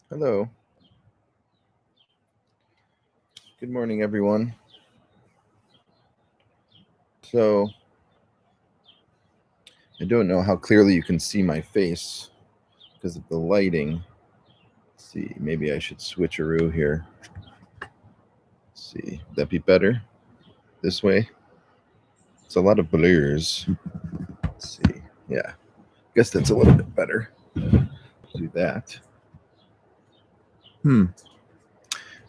Hello. Good morning, everyone. So, I don't know how clearly you can see my face because of the lighting. Let's see, maybe I should switcheroo here. Let's see, would that be better? This way? It's a lot of blurs. Let's see. Yeah, guess that's a little bit better. Do that.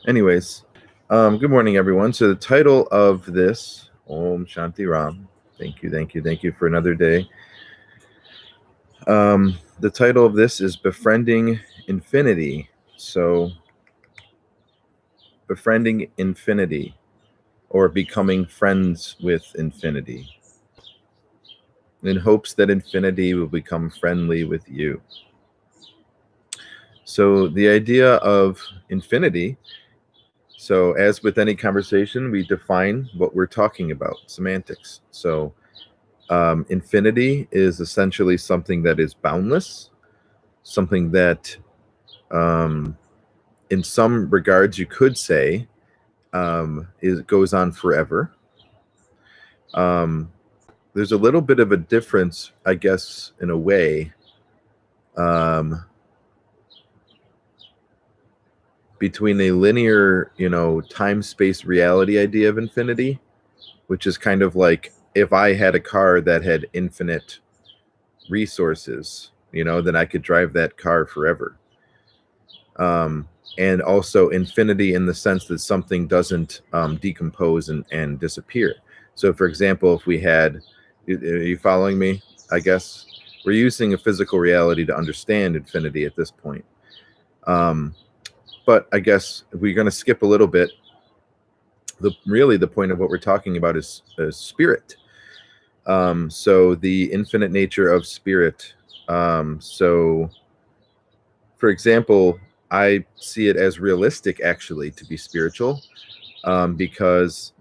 Anyways, good morning, everyone. So the title of this, Om Shanti Ram. Thank you for another day. The title of this is Befriending Infinity. So, befriending infinity, or becoming friends with infinity, in hopes that infinity will become friendly with you. So, the idea of infinity, so as with any conversation, we define what we're talking about, semantics. So, infinity is essentially something that is boundless, something that, in some regards, you could say, goes on forever. There's a little bit of a difference, I guess, in a way, between a linear, time-space reality idea of infinity, which is kind of like if I had a car that had infinite resources, then I could drive that car forever. And also infinity in the sense that something doesn't decompose and disappear. So, for example, if we had, are you following me? I guess we're using a physical reality to understand infinity at this point. But I guess if we're going to skip a little bit, the point of what we're talking about is spirit. So the infinite nature of spirit. So, for example, I see it as realistic, actually, to be spiritual, because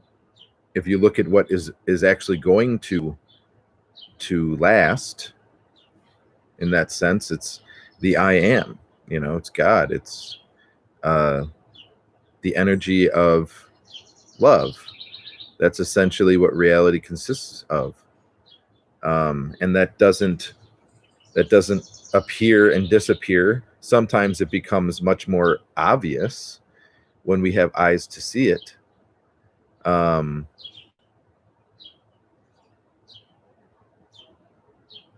if you look at what is actually going to last, in that sense, it's the I am. It's God. It's the energy of love. That's essentially what reality consists of, and that doesn't appear and disappear. Sometimes it becomes much more obvious when we have eyes to see it. And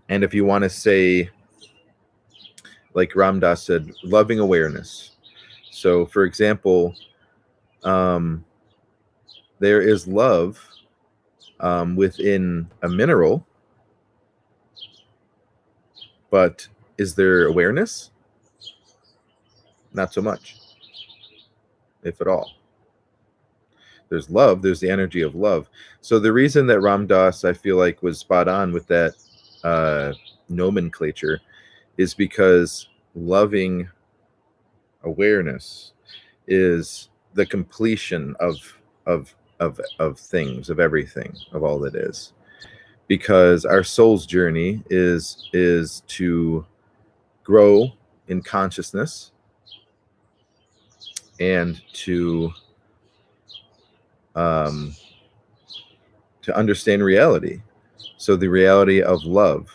if you want to say, like Ram Dass said, loving awareness. So, for example, there is love within a mineral, but is there awareness? Not so much, if at all. There's love, there's the energy of love. So the reason that Ram Dass, I feel like, was spot on with that nomenclature is because loving awareness is the completion of things, of everything, of all that is. Because our soul's journey is to grow in consciousness and to understand reality. So the reality of love.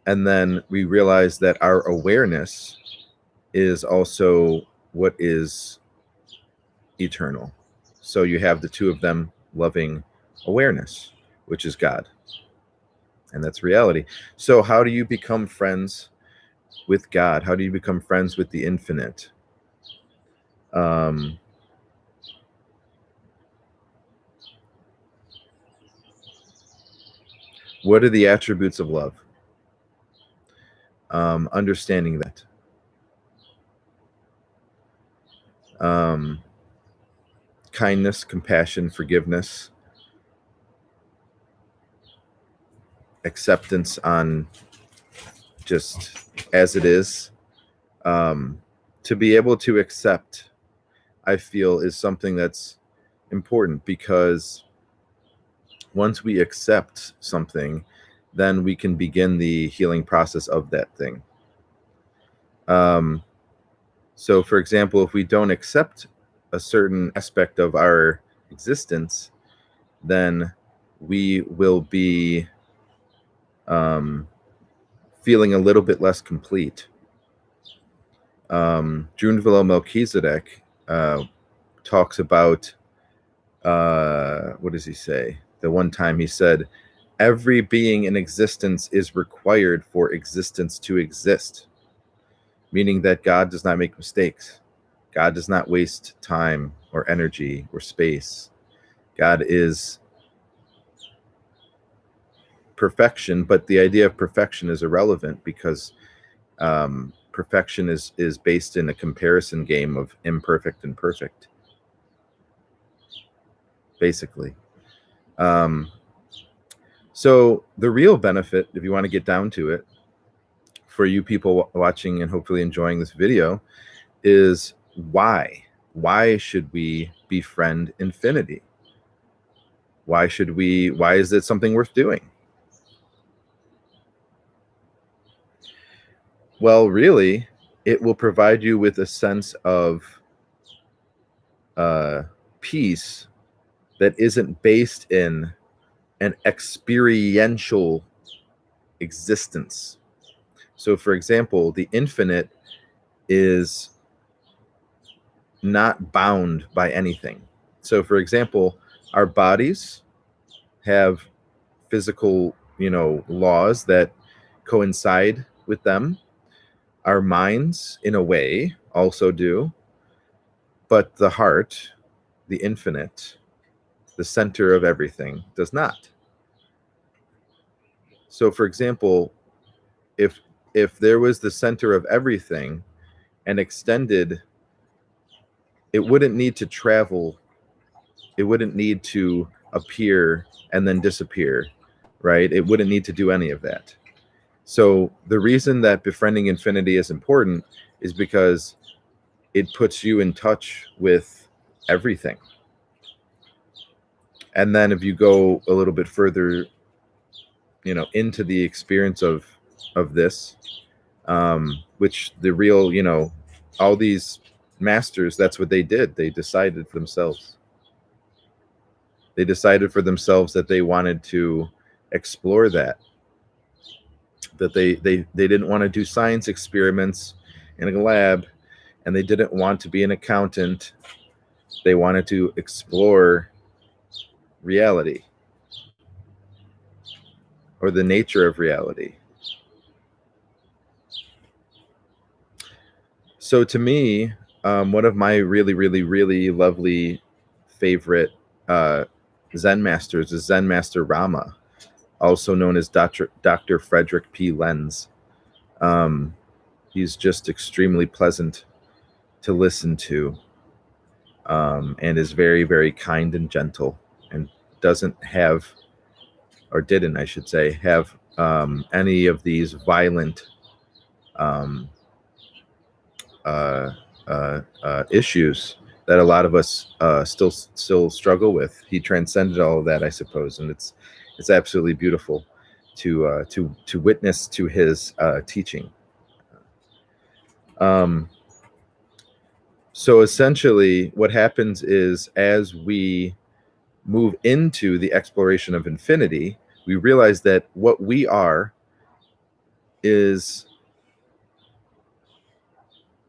And then we realize that our awareness is also what is eternal. So you have the two of them, loving awareness, which is God. And that's reality. So how do you become friends with God? How do you become friends with the infinite? What are the attributes of love? Understanding that. Kindness, compassion, forgiveness, acceptance on just as it is. To be able to accept, I feel, is something that's important, because once we accept something, then we can begin the healing process of that thing. So, for example, if we don't accept a certain aspect of our existence, then we will be feeling a little bit less complete. Junvalo Melchizedek talks about, what does he say? The one time he said, every being in existence is required for existence to exist, meaning that God does not make mistakes. God does not waste time or energy or space. God is perfection, but the idea of perfection is irrelevant because perfection is based in a comparison game of imperfect and perfect, basically. So the real benefit, if you want to get down to it, for you people watching and hopefully enjoying this video, is why? Why should we befriend infinity? Why is it something worth doing? Well, really, it will provide you with a sense of peace that isn't based in an experiential existence. So, for example, the infinite is not bound by anything. So, for example, our bodies have physical, laws that coincide with them. Our minds, in a way, also do. But the heart, the infinite, the center of everything, does not. So, for example, if there was the center of everything and extended, it wouldn't need to travel. It wouldn't need to appear and then disappear, right? It wouldn't need to do any of that. So the reason that befriending infinity is important is because it puts you in touch with everything. And then if you go a little bit further, into the experience of this, which the real, all these masters, that's what they did. They decided for themselves. They decided for themselves that they wanted to explore that they didn't want to do science experiments in a lab, and they didn't want to be an accountant. They wanted to explore reality or the nature of reality. So to me, one of my really, really, really lovely favorite Zen masters is Zen Master Rama, also known as Dr. Frederick P. Lenz. He's just extremely pleasant to listen to, and is very, very kind and gentle, and doesn't have, or didn't, I should say, have any of these violent issues that a lot of us still struggle with. He transcended all of that, I suppose, and it's absolutely beautiful to witness to his teaching. So essentially, what happens is, as we move into the exploration of infinity, we realize that what we are is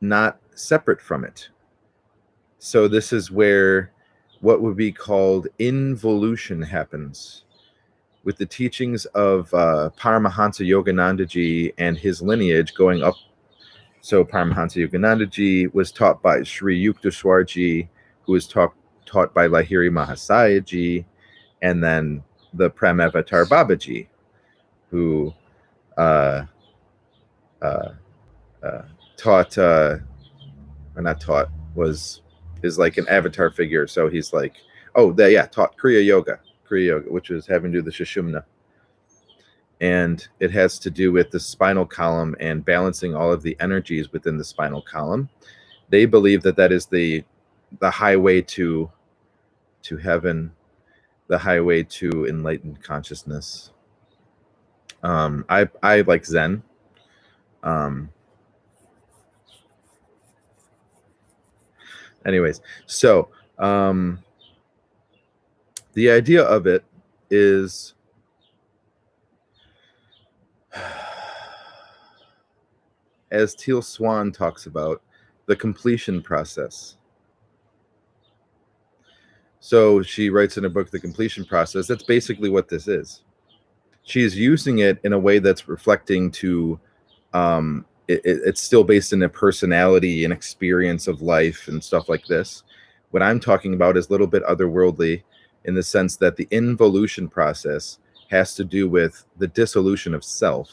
not separate from it. So this is where what would be called involution happens. With the teachings of Paramahansa Yoganandaji and his lineage going up. So Paramahansa Yoganandaji was taught by Sri Yukteswarji, who was taught by Lahiri Mahasayaji, and then the Prem Avatar Babaji, who taught, or not taught, is like an avatar figure. So he's like, taught Kriya Yoga, which is having to do with the Sushumna. And it has to do with the spinal column and balancing all of the energies within the spinal column. They believe that is the highway to heaven, the highway to enlightened consciousness. I like Zen. Anyways, so the idea of it is as Teal Swan talks about, the completion process. So she writes in her book, The Completion Process. That's basically what this is. She's using it in a way that's reflecting to, it's still based in a personality and experience of life and stuff like this. What I'm talking about is a little bit otherworldly in the sense that the involution process has to do with the dissolution of self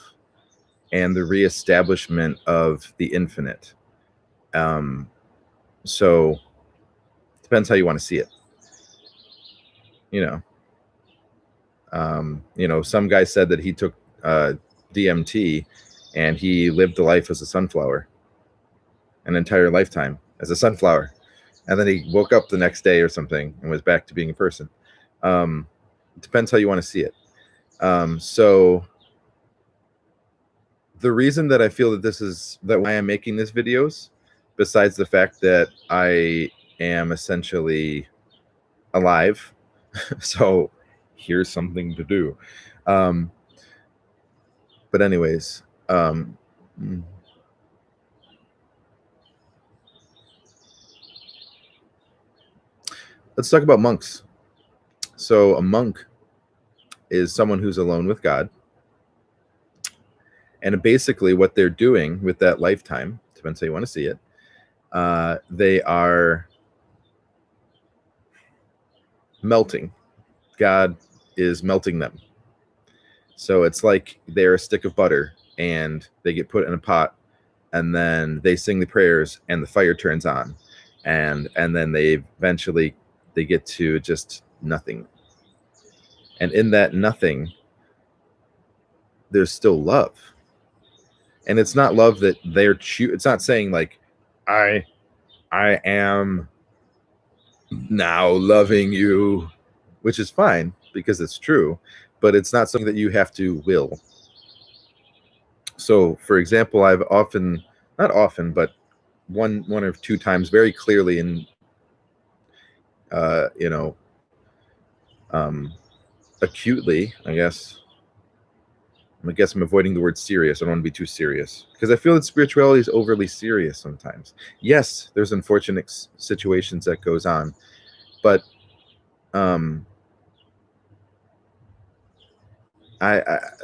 and the reestablishment of the infinite. So depends how you want to see it. Some guy said that he took DMT and he lived the life as a sunflower, an entire lifetime as a sunflower. And then he woke up the next day or something and was back to being a person. It depends how you want to see it. So the reason that I feel that why I'm making these videos, besides the fact that I am essentially alive, so here's something to do. But anyways, let's talk about monks. So a monk is someone who's alone with God. And basically what they're doing with that lifetime, depends how you want to see it, they are melting. God is melting them. So it's like they're a stick of butter and they get put in a pot and then they sing the prayers and the fire turns on. And then they eventually get to just nothing. And in that nothing, there's still love. And it's not love that it's not saying like, I am now loving you, which is fine because it's true, but it's not something that you have to will. So for example, I've not often, but one or two times very clearly in, acutely, I guess I'm avoiding the word serious. I don't want to be too serious because I feel that spirituality is overly serious sometimes. Yes, there's unfortunate situations that goes on, but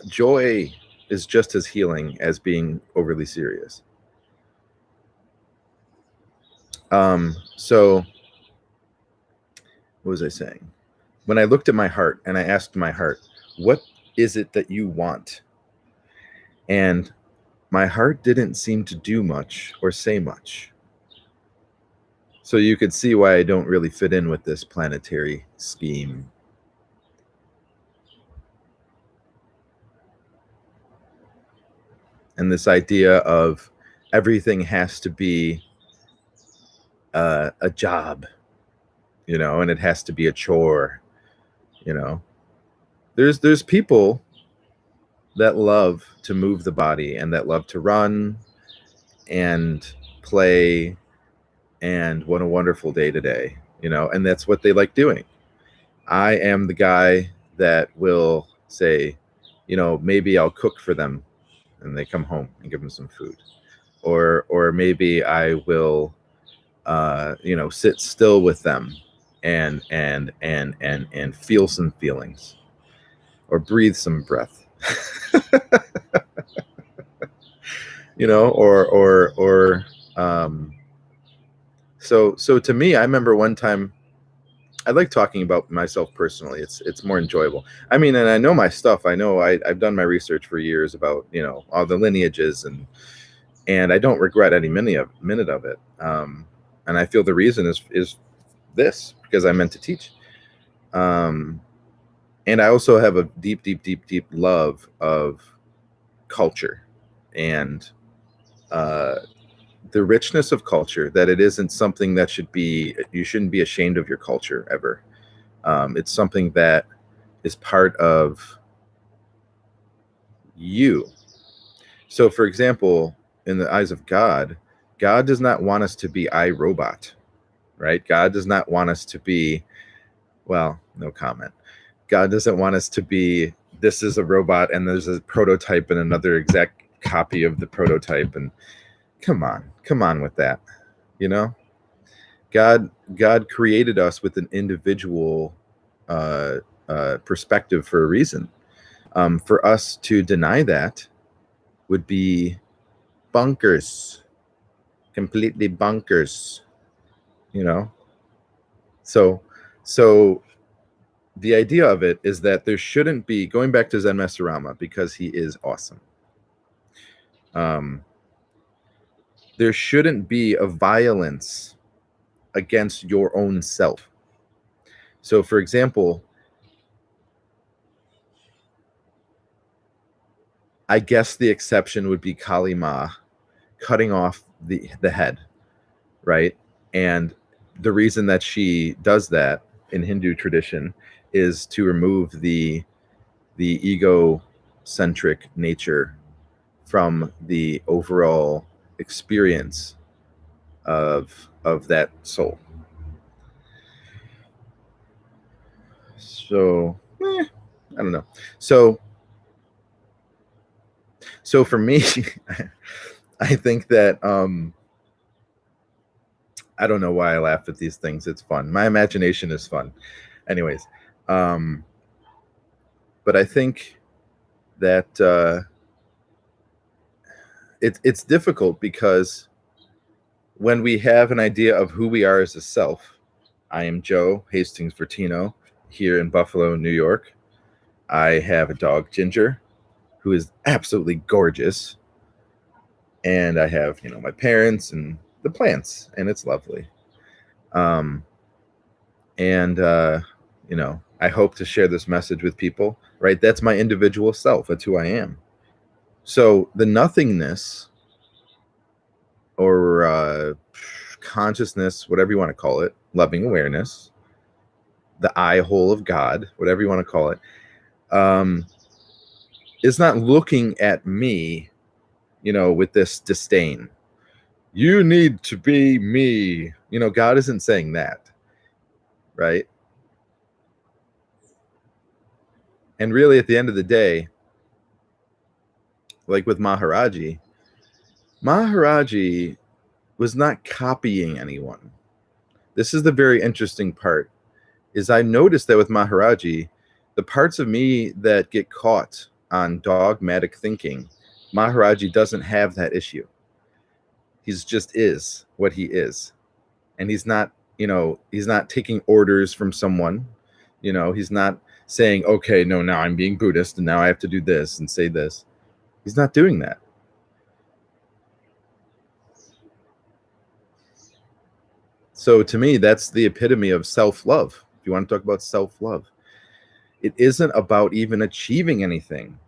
joy is just as healing as being overly serious. So what was I saying? When I looked at my heart and I asked my heart, what is it that you want? And my heart didn't seem to do much or say much. So you could see why I don't really fit in with this planetary scheme. And this idea of everything has to be a job, and it has to be a chore, There's people that love to move the body and that love to run and play and what a wonderful day today, and that's what they like doing. I am the guy that will say, maybe I'll cook for them and they come home and give them some food, or maybe I will sit still with them and feel some feelings or breathe some breath. So to me, I remember one time, I like talking about myself personally. It's more enjoyable. I mean, and I know my stuff. I know I've done my research for years about all the lineages, and I don't regret any minute of it. And I feel the reason is this, because I'm meant to teach. And I also have a deep love of culture and the richness of culture, that it isn't something that you shouldn't be ashamed of your culture ever. It's something that is part of you. So for example, in the eyes of God, God does not want us to be iRobot. right? God does not want us to be, well, no comment. God doesn't want us to be, this is a robot and there's a prototype and another exact copy of the prototype. And come on with that. You know, God created us with an individual perspective for a reason. For us to deny that would be bonkers, completely bonkers. You know, so the idea of it is that there shouldn't be, going back to Zen Master Rama because he is awesome. There shouldn't be a violence against your own self. So, for example, I guess the exception would be Kali Ma cutting off the head, right? And the reason that she does that in Hindu tradition is to remove the egocentric nature from the overall experience of that soul. So I don't know. So for me, I think that I don't know why I laugh at these things. It's fun. My imagination is fun. Anyways, but I think that it's difficult because when we have an idea of who we are as a self, I am Joe Hastings Vertino here in Buffalo, New York. I have a dog, Ginger, who is absolutely gorgeous. And I have, my parents and the plants, and it's lovely. And I hope to share this message with people, right? That's my individual self. That's who I am. So the nothingness or consciousness, whatever you want to call it, loving awareness, the eye hole of God, whatever you want to call it, is not looking at me, with this disdain. You need to be me. God isn't saying that, right? And really, at the end of the day, like with Maharaji was not copying anyone. This is the very interesting part, is I noticed that with Maharaji, the parts of me that get caught on dogmatic thinking, Maharaji doesn't have that issue. He's just is what he is. And he's not taking orders from someone. He's not saying, okay, no, now I'm being Buddhist and now I have to do this and say this. He's not doing that. So to me, that's the epitome of self-love. If you want to talk about self-love, it isn't about even achieving anything.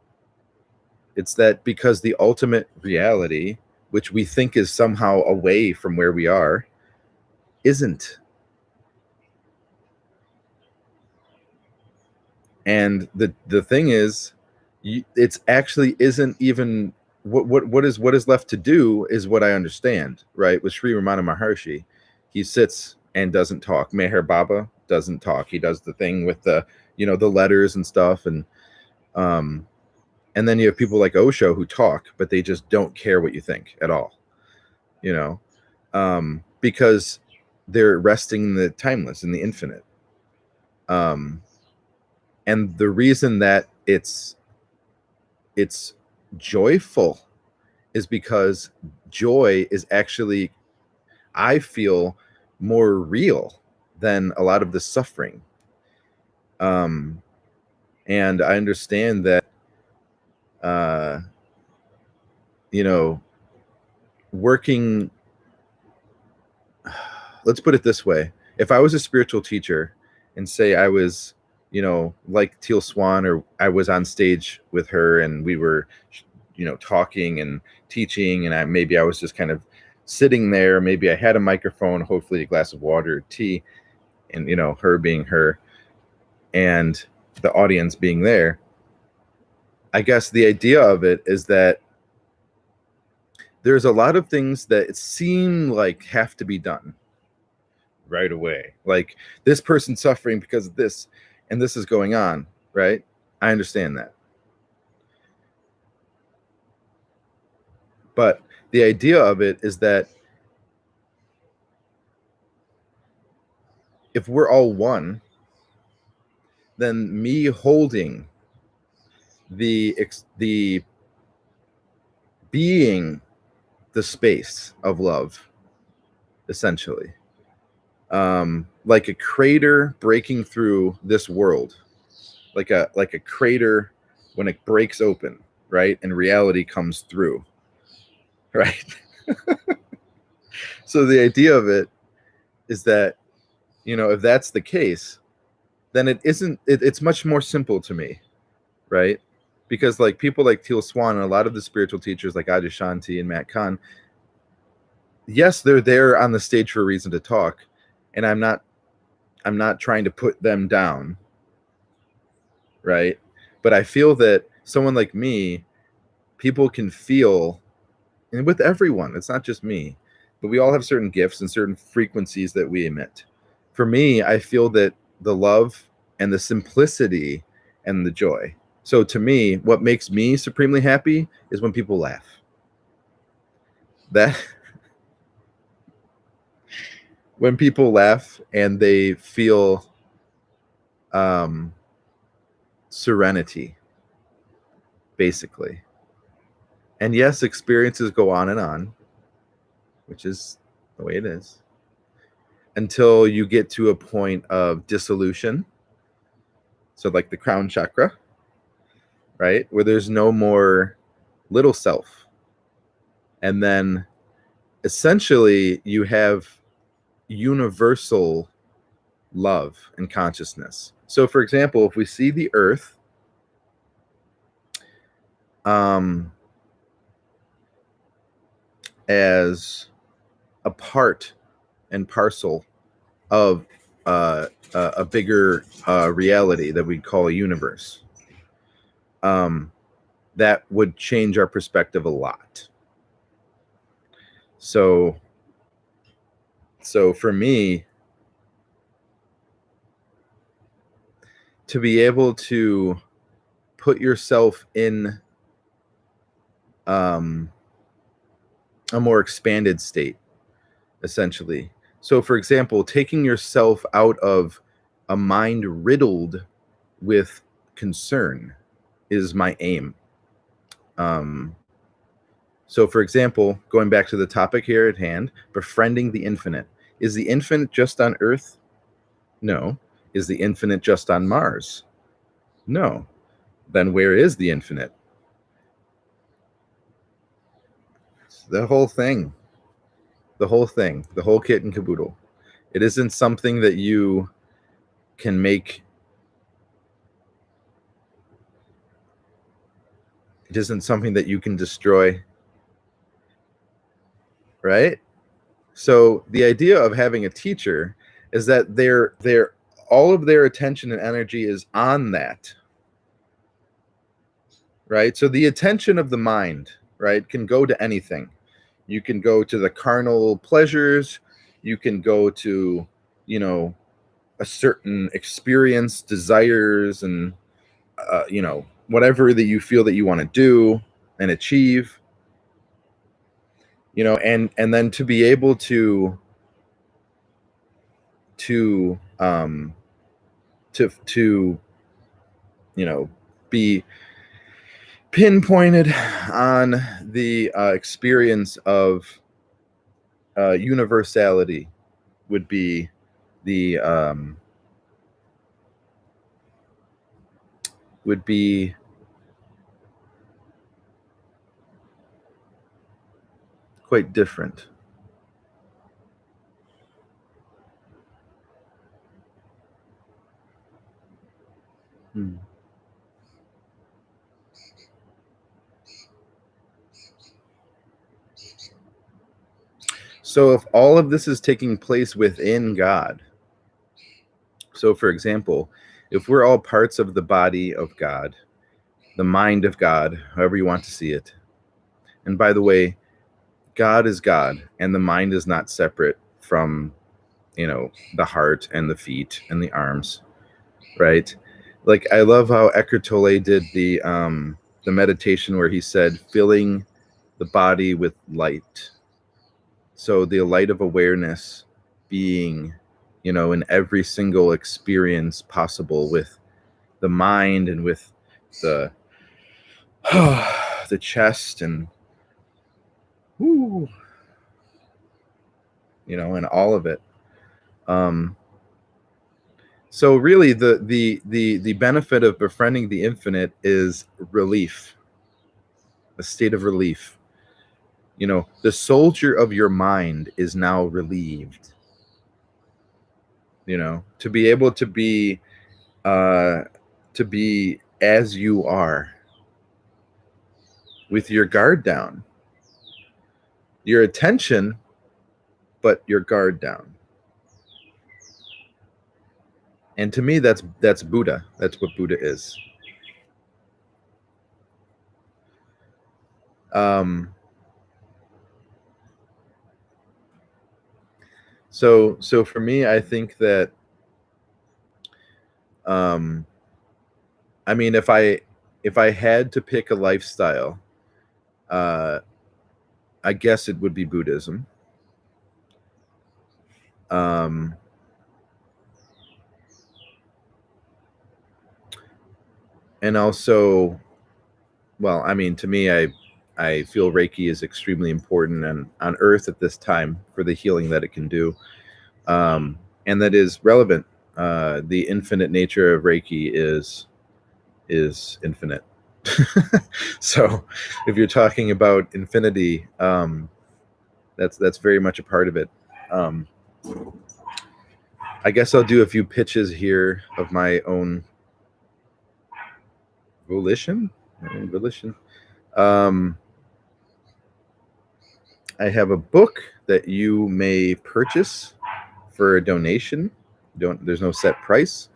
It's that because the ultimate reality, which we think is somehow away from where we are, isn't. And the thing is, it's actually isn't even what is left to do is what I understand, right? With Sri Ramana Maharshi, he sits and doesn't talk. Meher Baba doesn't talk. He does the thing with the the letters and stuff, and then you have people like Osho who talk, but they just don't care what you think at all, because they're resting in the timeless and the infinite. And the reason that it's joyful is because joy is actually, I feel, more real than a lot of the suffering. And I understand that, working, let's put it this way. If I was a spiritual teacher and say I was, like Teal Swan, or I was on stage with her and we were, talking and teaching, and maybe I was just kind of sitting there, maybe I had a microphone, hopefully a glass of water or tea, and her being her and the audience being there. I guess the idea of it is that there's a lot of things that seem like have to be done, right away. Like, this person's suffering because of this, and this is going on, right? I understand that. But the idea of it is that if we're all one, then me holding the being the space of love, essentially, like a crater breaking through this world, like a crater when it breaks open, right, and reality comes through, right? So the idea of it is that, if that's the case, then it's much more simple to me, right? Because like people like Teal Swan and a lot of the spiritual teachers like Adyashanti and Matt Kahn, yes, they're there on the stage for a reason to talk, and I'm not trying to put them down, right? But I feel that someone like me, people can feel, and with everyone, it's not just me, but we all have certain gifts and certain frequencies that we emit. For me, I feel that the love and the simplicity and the joy. So to me, what makes me supremely happy is when people laugh. That when people laugh and they feel serenity, basically. And yes, experiences go on, which is the way it is, until you get to a point of dissolution. So like the crown chakra, right? Where there's no more little self. And then essentially you have universal love and consciousness. So for example, if we see the earth as a part and parcel of a bigger reality that we call a universe, that would change our perspective a lot. So for me, to be able to put yourself in a more expanded state, essentially. So for example, taking yourself out of a mind riddled with concern is my aim. So for example, going back to the topic here at hand, befriending the infinite. Is the infinite just on Earth? No. Is the infinite just on Mars? No. Then where is the infinite? The whole thing. The whole thing. The whole kit and caboodle. It isn't something that you can make. It isn't something that you can destroy. Right? So the idea of having a teacher is that they're all of their attention and energy is on that. Right? So the attention of the mind, right, can go to anything. You can go to the carnal pleasures, you can go to, a certain experience, desires, and whatever that you feel that you want to do and achieve, and then to be able to be pinpointed on the experience of universality would be the quite different. So if all of this is taking place within God, so for example, if we're all parts of the body of God, the mind of God, however you want to see it, and by the way, God is God, and the mind is not separate from the heart and the feet and the arms, right? Like, I love how Eckhart Tolle did the meditation where he said filling the body with light. So the light of awareness being, in every single experience possible, with the mind and with the the chest and whoo, and all of it. So really, the benefit of befriending the infinite is relief, a state of relief. The soldier of your mind is now relieved. To be able to be as you are, with your guard down, your attention, but your guard down. And to me, that's Buddha. That's what Buddha is. So for me, I think that, I mean, if I had to pick a lifestyle, I guess it would be Buddhism. And also, well, I mean, to me, I feel Reiki is extremely important and on Earth at this time for the healing that it can do, and that is relevant. The infinite nature of Reiki is infinite. So, if you're talking about infinity, that's very much a part of it. I guess I'll do a few pitches here of my own volition. I have a book that you may purchase for a donation. There's no set price.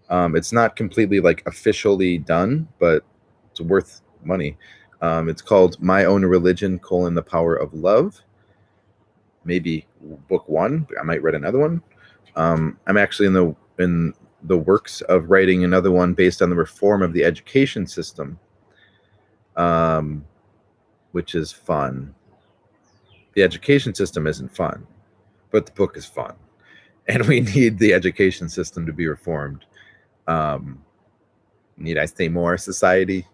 It's not completely like officially done, but it's worth money. It's called My Own Religion: The Power of Love. Maybe book one. I might read another one. I'm actually in the works of writing another one based on the reform of the education system, which is fun. The education system isn't fun, but the book is fun, and we need the education system to be reformed. Need I say more, society?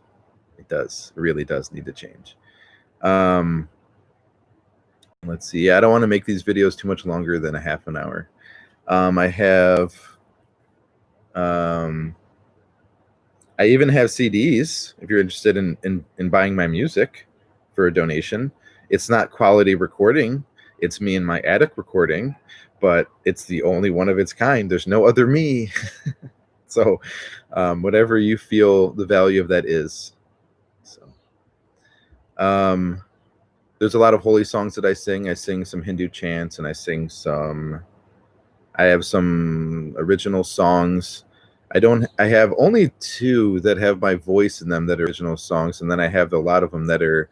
It does. It really does need to change. Let's see. I don't want to make these videos too much longer than a half an hour. I have, I even have CDs if you're interested in buying my music for a donation. It's not quality recording. It's me in my attic recording, but it's the only one of its kind. There's no other me. So whatever you feel the value of that is. So there's a lot of holy songs that I sing. I sing some Hindu chants, and I have some original songs. I have only 2 that have my voice in them that are original songs, and then I have a lot of them that are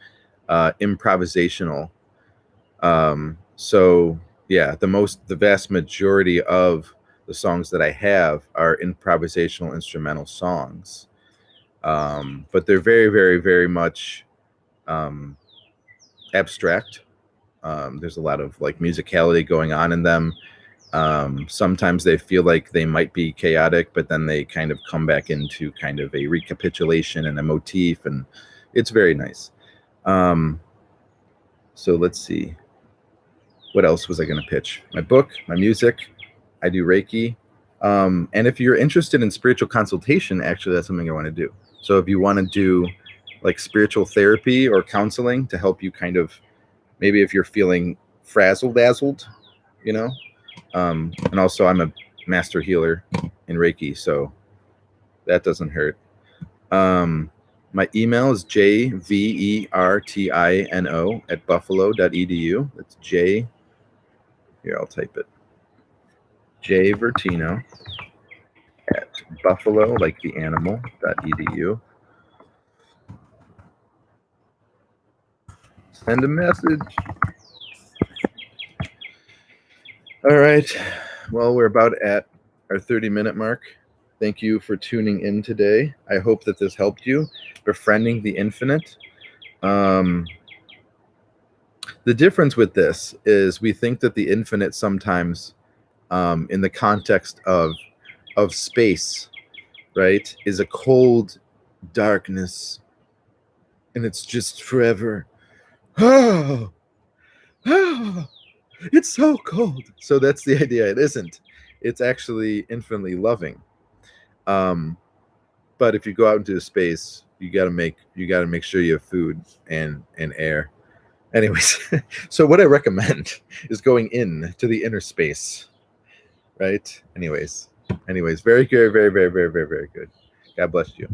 improvisational. So yeah, the vast majority of the songs that I have are improvisational instrumental songs. But they're very, very, very much abstract. There's a lot of like musicality going on in them. Sometimes they feel like they might be chaotic, but then they kind of come back into kind of a recapitulation and a motif, and it's very nice. So let's see. What else was I going to pitch? My book, my music. I do Reiki. And if you're interested in spiritual consultation, actually, that's something I want to do. So if you want to do like spiritual therapy or counseling to help you kind of, maybe if you're feeling frazzle-dazzled, and also I'm a master healer in Reiki, so that doesn't hurt. My email is jvertino@buffalo.edu. That's J. Here, I'll type it. jvertino at buffalo, like the animal, .edu. Send a message. All right. Well, we're about at our 30-minute mark. Thank you for tuning in today. I hope that this helped you. Befriending the infinite. The difference with this is we think that the infinite sometimes, in the context of space, right, is a cold darkness, and it's just forever. Oh, oh, it's so cold. So that's the idea. It isn't. It's actually infinitely loving. But if you go out into space, you got to make sure you have food and air. Anyways, so what I recommend is going in to the inner space, right? Anyways, very good, very good. God bless you.